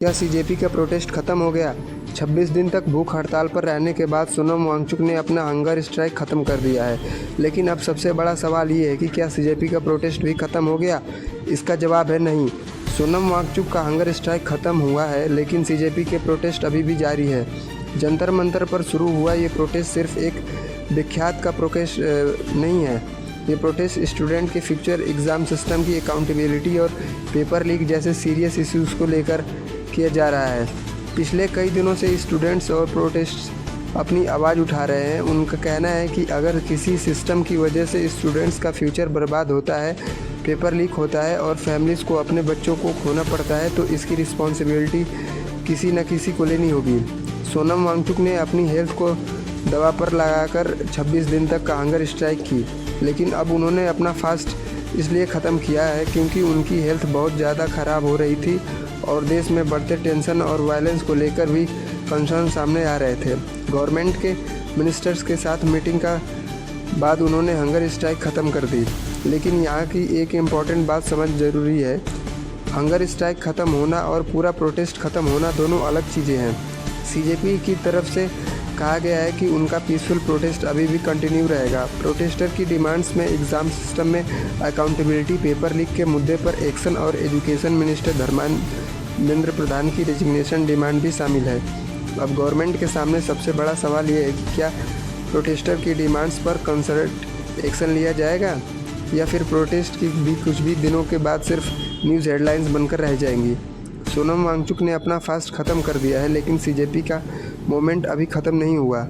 क्या सीजेपी का प्रोटेस्ट खत्म हो गया? 26 दिन तक भूख हड़ताल पर रहने के बाद सोनम वांगचुक ने अपना हंगर स्ट्राइक खत्म कर दिया है। लेकिन अब सबसे बड़ा सवाल ये है कि क्या सीजेपी का प्रोटेस्ट भी खत्म हो गया? इसका जवाब है नहीं। सोनम वांगचुक का हंगर स्ट्राइक खत्म हुआ है, लेकिन सीजेपी के प्रोटेस्ट अभी भी जारी है। जंतर मंतर पर शुरू हुआ ये प्रोटेस्ट सिर्फ एक विख्यात का प्रोटेस्ट नहीं है। ये प्रोटेस्ट स्टूडेंट के फ्यूचर एग्ज़ाम सिस्टम की अकाउंटेबिलिटी और पेपर लीक जैसे सीरियस इश्यूज़ को लेकर किया जा रहा है। पिछले कई दिनों से स्टूडेंट्स और प्रोटेस्ट अपनी आवाज़ उठा रहे हैं। उनका कहना है कि अगर किसी सिस्टम की वजह से स्टूडेंट्स का फ्यूचर बर्बाद होता है, पेपर लीक होता है और फैमिलीज़ को अपने बच्चों को खोना पड़ता है, तो इसकी रिस्पॉन्सिबिलिटी किसी न किसी को लेनी होगी। सोनम वांगचुक ने अपनी हेल्थ को दवा पर लगाकर 26 दिन तक का हंगर स्ट्राइक की, लेकिन अब उन्होंने अपना फास्ट इसलिए ख़त्म किया है क्योंकि उनकी हेल्थ बहुत ज़्यादा ख़राब हो रही थी और देश में बढ़ते टेंशन और वायलेंस को लेकर भी कंसर्न सामने आ रहे थे। गवर्नमेंट के मिनिस्टर्स के साथ मीटिंग का बाद उन्होंने हंगर स्ट्राइक ख़त्म कर दी। लेकिन यहाँ की एक इम्पॉर्टेंट बात समझ ज़रूरी है। हंगर स्ट्राइक ख़त्म होना और पूरा प्रोटेस्ट ख़त्म होना दोनों अलग चीज़ें हैं। सीजेपी की तरफ से कहा गया है कि उनका पीसफुल प्रोटेस्ट अभी भी कंटिन्यू रहेगा। प्रोटेस्टर की डिमांड्स में एग्ज़ाम सिस्टम में अकाउंटेबिलिटी, पेपर लीक के मुद्दे पर एक्शन और एजुकेशन मिनिस्टर धर्मेंद्र प्रधान की रेजिग्नेशन डिमांड भी शामिल है। अब गवर्नमेंट के सामने सबसे बड़ा सवाल ये है कि क्या प्रोटेस्टर की डिमांड्स पर कंसर्ट एक्शन लिया जाएगा या फिर प्रोटेस्ट की भी कुछ भी दिनों के बाद सिर्फ न्यूज़ हेडलाइंस बनकर रह जाएंगी। सोनम वांगचुक ने अपना फास्ट ख़त्म कर दिया है, लेकिन सीजेपी का मूवमेंट अभी ख़त्म नहीं हुआ।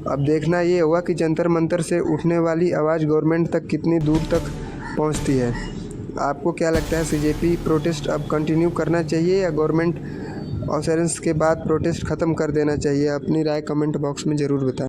अब देखना ये होगा कि जंतर मंतर से उठने वाली आवाज़ गवर्नमेंट तक कितनी दूर तक पहुंचती है। आपको क्या लगता है, सीजेपी प्रोटेस्ट अब कंटिन्यू करना चाहिए या गवर्नमेंट ऑफेंस के बाद प्रोटेस्ट ख़त्म कर देना चाहिए? अपनी राय कमेंट बॉक्स में ज़रूर बताएं।